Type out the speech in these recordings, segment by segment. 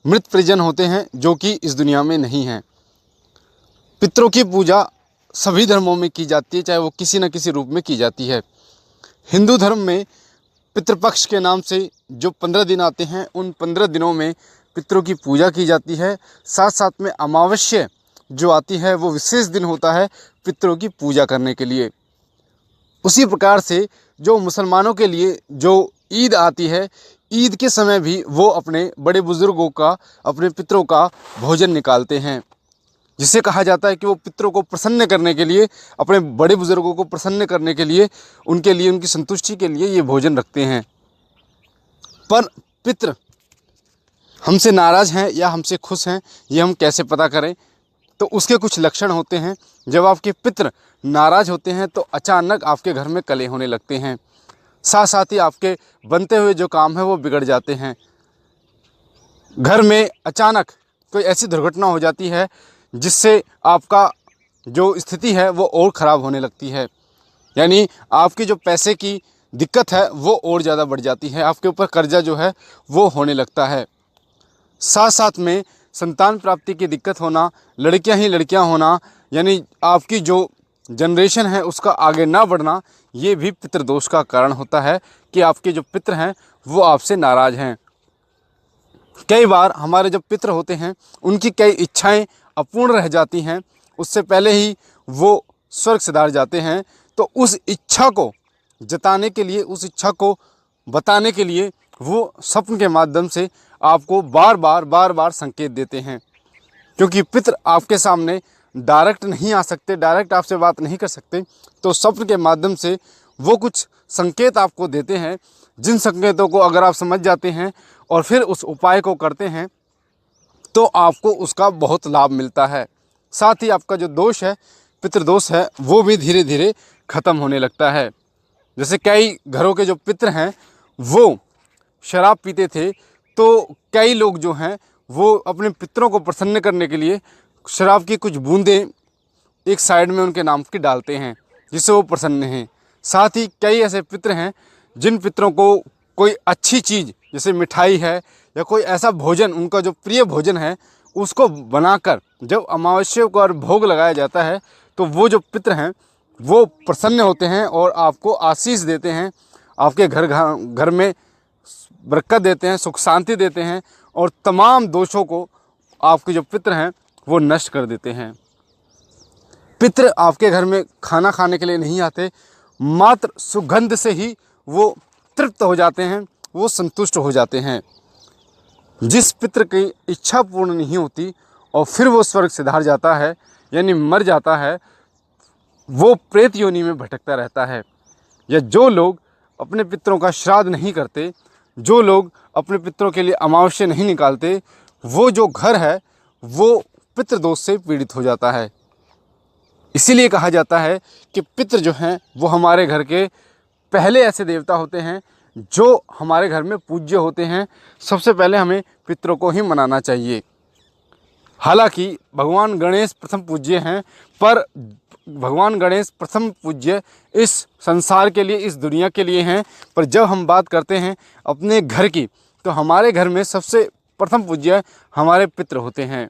मृत परिजन होते हैं जो कि इस दुनिया में नहीं हैं। पितरों की पूजा सभी धर्मों में की जाती है, चाहे वो किसी न किसी रूप में की जाती है। हिंदू धर्म में पितृपक्ष के नाम से जो 15 दिन आते हैं, उन 15 दिनों में पितरों की पूजा की जाती है। साथ साथ में अमावस्या जो आती है वो विशेष दिन होता है पितरों की पूजा करने के लिए। उसी प्रकार से जो मुसलमानों के लिए जो ईद आती है, ईद के समय भी वो अपने बड़े बुज़ुर्गों का, अपने पितरों का भोजन निकालते हैं, जिसे कहा जाता है कि वो पितरों को प्रसन्न करने के लिए, अपने बड़े बुज़ुर्गों को प्रसन्न करने के लिए, उनकी संतुष्टि के लिए ये भोजन रखते हैं। पर पितर हमसे नाराज़ हैं या हमसे खुश हैं, ये हम कैसे पता करें? तो उसके कुछ लक्षण होते हैं। जब आपके पितर नाराज़ होते हैं तो अचानक आपके घर में कलह होने लगते हैं। साथ साथ ही आपके बनते हुए जो काम है वो बिगड़ जाते हैं। घर में अचानक कोई ऐसी दुर्घटना हो जाती है जिससे आपका जो स्थिति है वो और ख़राब होने लगती है। यानी आपकी जो पैसे की दिक्कत है वो और ज़्यादा बढ़ जाती है, आपके ऊपर कर्जा जो है वो होने लगता है। साथ साथ में संतान प्राप्ति की दिक्कत होना, लड़कियां ही लड़कियां होना, यानी आपकी जो जनरेशन है उसका आगे ना बढ़ना, ये भी पितृदोष का कारण होता है कि आपके जो पितर हैं वो आपसे नाराज़ हैं। कई बार हमारे जो पितर होते हैं उनकी कई इच्छाएं अपूर्ण रह जाती हैं, उससे पहले ही वो स्वर्ग सिधार जाते हैं। तो उस इच्छा को जताने के लिए, उस इच्छा को बताने के लिए वो स्वप्न के माध्यम से आपको बार बार संकेत देते हैं। क्योंकि पितर आपके सामने डायरेक्ट नहीं आ सकते, डायरेक्ट आपसे बात नहीं कर सकते, तो स्वप्न के माध्यम से वो कुछ संकेत आपको देते हैं, जिन संकेतों को अगर आप समझ जाते हैं और फिर उस उपाय को करते हैं तो आपको उसका बहुत लाभ मिलता है। साथ ही आपका जो दोष है, पितृदोष है, वो भी धीरे धीरे ख़त्म होने लगता है। जैसे कई घरों के जो पितर हैं वो शराब पीते थे, तो कई लोग जो हैं वो अपने पितरों को प्रसन्न करने के लिए शराब की कुछ बूंदें एक साइड में उनके नाम की डालते हैं, जिससे वो प्रसन्न हैं। साथ ही कई ऐसे पितर हैं जिन पितरों को कोई अच्छी चीज़, जैसे मिठाई है या कोई ऐसा भोजन, उनका जो प्रिय भोजन है, उसको बनाकर जब अमावस्या को और भोग लगाया जाता है तो वो जो पितर हैं वो प्रसन्न होते हैं और आपको आशीष देते हैं, आपके घर में बरकत देते हैं, सुख शांति देते हैं और तमाम दोषों को आपके जो पितर हैं वो नष्ट कर देते हैं। पितर आपके घर में खाना खाने के लिए नहीं आते, मात्र सुगंध से ही वो तृप्त हो जाते हैं, वो संतुष्ट हो जाते हैं। जिस पितर की इच्छा पूर्ण नहीं होती और फिर वो स्वर्ग सिधार जाता है, यानी मर जाता है, वो प्रेत योनि में भटकता रहता है। या जो लोग अपने पितरों का श्राद्ध नहीं करते, जो लोग अपने पितरों के लिए अमावस्या नहीं निकालते, वो जो घर है वो पितृदोष से पीड़ित हो जाता है। इसीलिए कहा जाता है कि पितर जो हैं वो हमारे घर के पहले ऐसे देवता होते हैं जो हमारे घर में पूज्य होते हैं। सबसे पहले हमें पितरों को ही मनाना चाहिए। हालांकि भगवान गणेश प्रथम पूज्य हैं, पर भगवान गणेश प्रथम पूज्य इस संसार के लिए, इस दुनिया के लिए हैं। पर जब हम बात करते हैं अपने घर की, तो हमारे घर में सबसे प्रथम पूज्य हमारे पितर होते हैं।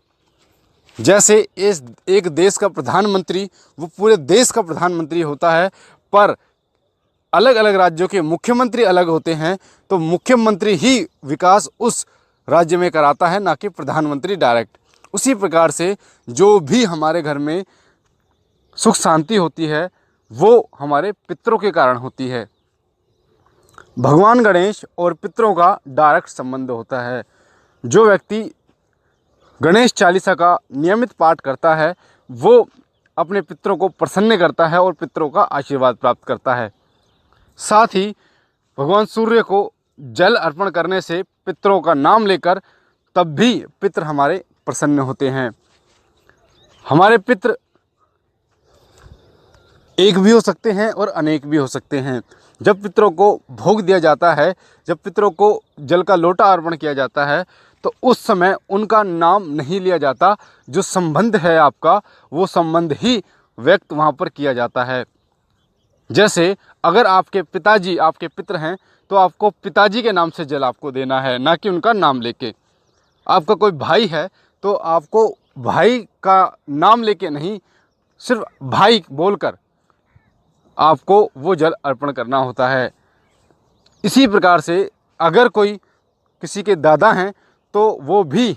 जैसे इस एक देश का प्रधानमंत्री वो पूरे देश का प्रधानमंत्री होता है, पर अलग अलग राज्यों के मुख्यमंत्री अलग होते हैं, तो मुख्यमंत्री ही विकास उस राज्य में कराता है, ना कि प्रधानमंत्री डायरेक्ट। उसी प्रकार से जो भी हमारे घर में सुख शांति होती है वो हमारे पितरों के कारण होती है। भगवान गणेश और पितरों का डायरेक्ट संबंध होता है। जो व्यक्ति गणेश चालीसा का नियमित पाठ करता है वो अपने पितरों को प्रसन्न करता है और पितरों का आशीर्वाद प्राप्त करता है। साथ ही भगवान सूर्य को जल अर्पण करने से, पितरों का नाम लेकर, तब भी पितर हमारे प्रसन्न होते हैं। हमारे पितर एक भी हो सकते हैं और अनेक भी हो सकते हैं। जब पितरों को भोग दिया जाता है, जब पितरों को जल का लोटा अर्पण किया जाता है, तो उस समय उनका नाम नहीं लिया जाता। जो संबंध है आपका, वो संबंध ही व्यक्त वहाँ पर किया जाता है। जैसे अगर आपके पिताजी आपके पितर हैं तो आपको पिताजी के नाम से जल आपको देना है, ना कि उनका नाम लेके। आपका कोई भाई है तो आपको भाई का नाम लेके नहीं, सिर्फ भाई बोलकर आपको वो जल अर्पण करना होता है। इसी प्रकार से अगर कोई किसी के दादा हैं तो वो भी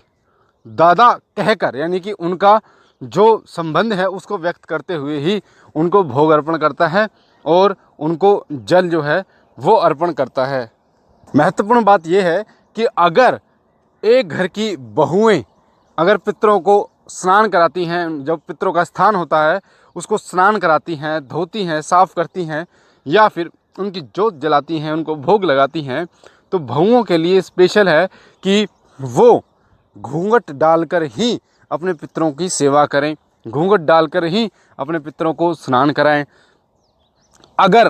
दादा कहकर, यानी कि उनका जो संबंध है उसको व्यक्त करते हुए ही उनको भोग अर्पण करता है और उनको जल जो है वो अर्पण करता है। महत्वपूर्ण बात यह है कि अगर एक घर की बहुएं अगर पितरों को स्नान कराती हैं, जब पितरों का स्थान होता है उसको स्नान कराती हैं, धोती हैं, साफ़ करती हैं या फिर उनकी जोत जलाती हैं, उनको भोग लगाती हैं, तो बहुओं के लिए स्पेशल है कि वो घूंघट डालकर ही अपने पितरों की सेवा करें, घूंघट डालकर ही अपने पितरों को स्नान कराएं। अगर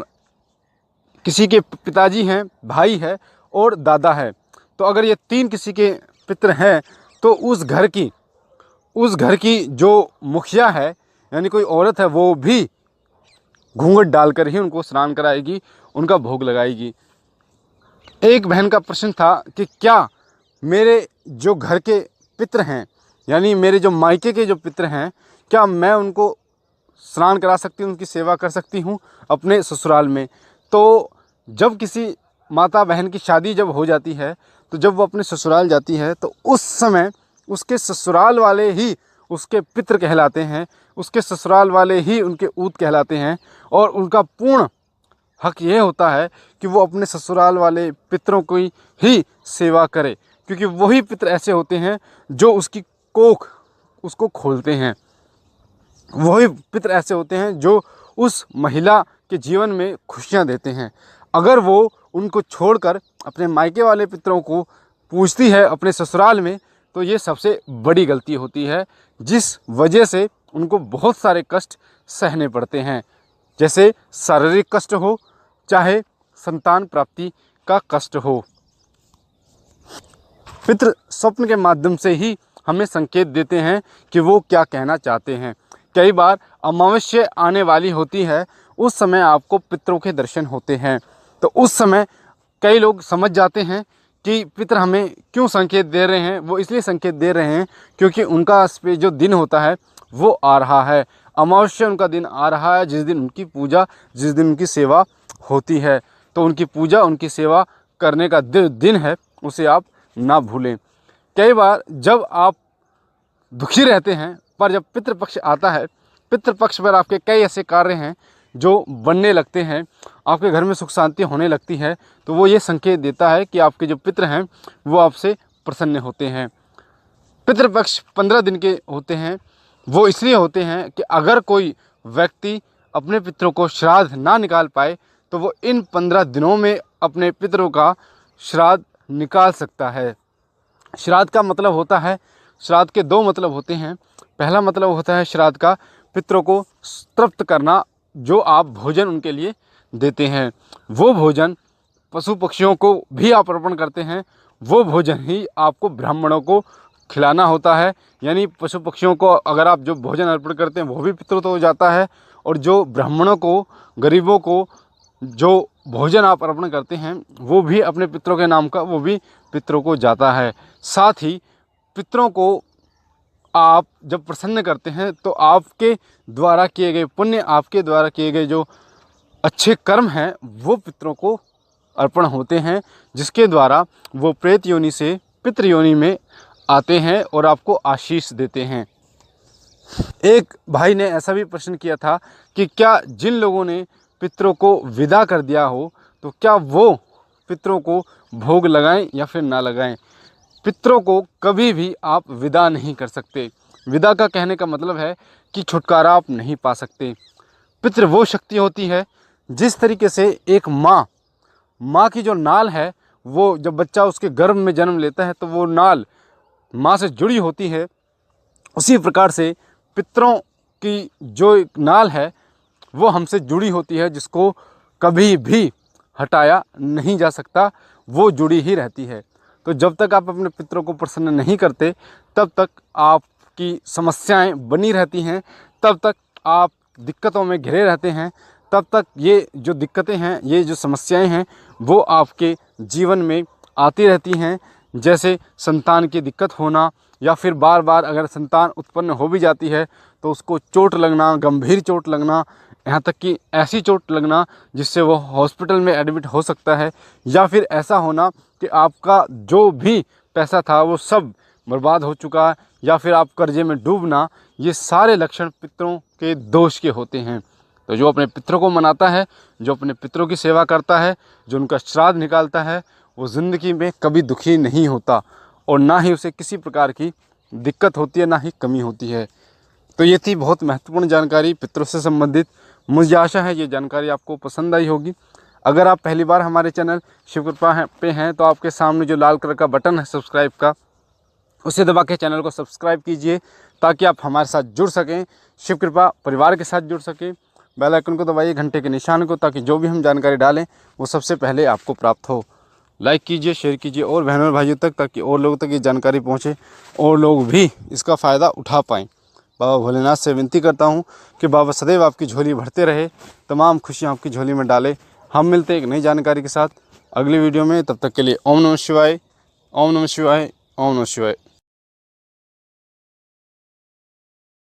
किसी के पिताजी हैं, भाई है और दादा है, तो अगर ये तीन किसी के पितर हैं तो उस घर की जो मुखिया है यानी कोई औरत है वो भी घूंघट डालकर ही उनको स्नान कराएगी, उनका भोग लगाएगी। एक बहन का प्रश्न था कि क्या मेरे जो घर के पितर हैं यानी मेरे जो मायके के जो पितर हैं, क्या मैं उनको स्नान करा सकती हूँ, उनकी सेवा कर सकती हूँ अपने ससुराल में? तो जब किसी माता बहन की शादी जब हो जाती है तो जब वो अपने ससुराल जाती है तो उस समय उसके ससुराल वाले ही उसके पितर कहलाते हैं, उसके ससुराल वाले ही उनके ऊत कहलाते हैं और उनका पूर्ण हक ये होता है कि वो अपने ससुराल वाले पितरों की ही सेवा करे, क्योंकि वही पितर ऐसे होते हैं जो उसकी कोख उसको खोलते हैं, वही पितर ऐसे होते हैं जो उस महिला के जीवन में खुशियाँ देते हैं। अगर वो उनको छोड़कर अपने मायके वाले पितरों को पूजती है अपने ससुराल में तो ये सबसे बड़ी गलती होती है, जिस वजह से उनको बहुत सारे कष्ट सहने पड़ते हैं, जैसे शारीरिक कष्ट हो चाहे संतान प्राप्ति का कष्ट हो। पितृ स्वप्न के माध्यम से ही हमें संकेत देते हैं कि वो क्या कहना चाहते हैं। कई बार अमावस्या आने वाली होती है, उस समय आपको पितरों के दर्शन होते हैं, तो उस समय कई लोग समझ जाते हैं कि पितर हमें क्यों संकेत दे रहे हैं। वो इसलिए संकेत दे रहे हैं क्योंकि उनका जो दिन होता है वो आ रहा है, अमावस्या उनका दिन आ रहा है, जिस दिन उनकी पूजा, जिस दिन उनकी सेवा होती है। तो उनकी पूजा, उनकी सेवा करने का दिन है, उसे आप ना भूलें। कई बार जब आप दुखी रहते हैं पर जब पितृपक्ष आता है, पितृपक्ष पर आपके कई ऐसे कार्य हैं जो बनने लगते हैं, आपके घर में सुख शांति होने लगती है, तो वो ये संकेत देता है कि आपके जो पितृ हैं वो आपसे प्रसन्न होते हैं। पितृपक्ष 15 दिन के होते हैं, वो इसलिए होते हैं कि अगर कोई व्यक्ति अपने पितरों को श्राद्ध ना निकाल पाए तो वो इन 15 दिनों में अपने पितरों का श्राद्ध निकाल सकता है। श्राद्ध का मतलब होता है, श्राद्ध के दो मतलब होते हैं। पहला मतलब होता है श्राद्ध का पितरों को तृप्त करना, जो आप भोजन उनके लिए देते हैं, वो भोजन पशु पक्षियों को भी आप अर्पण करते हैं, वो भोजन ही आपको ब्राह्मणों को खिलाना होता है। यानी पशु पक्षियों को अगर आप जो भोजन अर्पण करते हैं वो भी पितरों को जाता है, और जो ब्राह्मणों को, गरीबों को जो भोजन आप अर्पण करते हैं वो भी अपने पितरों के नाम का, वो भी पितरों को जाता है। साथ ही पितरों को आप जब प्रसन्न करते हैं तो आपके द्वारा किए गए पुण्य, आपके द्वारा किए गए जो अच्छे कर्म हैं वो पितरों को अर्पण होते हैं, जिसके द्वारा वो प्रेत योनि से पितृ योनि में आते हैं और आपको आशीष देते हैं। एक भाई ने ऐसा भी प्रश्न किया था कि क्या जिन लोगों ने पितरों को विदा कर दिया हो तो क्या वो पितरों को भोग लगाएं या फिर ना लगाएं। पितरों को कभी भी आप विदा नहीं कर सकते। विदा का कहने का मतलब है कि छुटकारा आप नहीं पा सकते। पितृ वो शक्ति होती है, जिस तरीके से एक माँ की जो नाल है, वो जब बच्चा उसके गर्भ में जन्म लेता है तो वो नाल माँ से जुड़ी होती है, उसी प्रकार से पितरों की जो एक नाल है वो हमसे जुड़ी होती है, जिसको कभी भी हटाया नहीं जा सकता, वो जुड़ी ही रहती है। तो जब तक आप अपने पितरों को प्रसन्न नहीं करते तब तक आपकी समस्याएं बनी रहती हैं, तब तक आप दिक्कतों में घिरे रहते हैं, तब तक ये जो दिक्कतें हैं, ये जो समस्याएं हैं वो आपके जीवन में आती रहती हैं। जैसे संतान की दिक्कत होना, या फिर बार बार अगर संतान उत्पन्न हो भी जाती है तो उसको चोट लगना, गंभीर चोट लगना, यहाँ तक कि ऐसी चोट लगना जिससे वो हॉस्पिटल में एडमिट हो सकता है, या फिर ऐसा होना कि आपका जो भी पैसा था वो सब बर्बाद हो चुका है, या फिर आप कर्जे में डूबना, ये सारे लक्षण पितरों के दोष के होते हैं। तो जो अपने पितरों को मनाता है, जो अपने पितरों की सेवा करता है, जो उनका श्राद्ध निकालता है, वो ज़िंदगी में कभी दुखी नहीं होता और ना ही उसे किसी प्रकार की दिक्कत होती है, ना ही कमी होती है। तो ये थी बहुत महत्वपूर्ण जानकारी पितरों से संबंधित। मुझे आशा है ये जानकारी आपको पसंद आई होगी। अगर आप पहली बार हमारे चैनल शिव कृपा पे हैं तो आपके सामने जो लाल कलर का बटन है सब्सक्राइब का, उसे दबा के चैनल को सब्सक्राइब कीजिए ताकि आप हमारे साथ जुड़ सकें, शिव कृपा परिवार के साथ जुड़ सकें। बेल आइकन को दबाइए, घंटे के निशान को, ताकि जो भी हम जानकारी डालें वो सबसे पहले आपको प्राप्त हो। लाइक कीजिए, शेयर कीजिए और बहनों और भाइयों तक, ताकि और लोगों तक ये जानकारी पहुँचे और लोग भी इसका फ़ायदा उठा पाएँ। बाबा भोलेनाथ से विनती करता हूँ कि बाबा सदैव आपकी झोली भरते रहे, तमाम खुशियाँ आपकी झोली में डाले। हम मिलते हैं एक नई जानकारी के साथ अगली वीडियो में। तब तक के लिए ओम नमः शिवाय, ओम नमः शिवाय, ओम नमः शिवाय।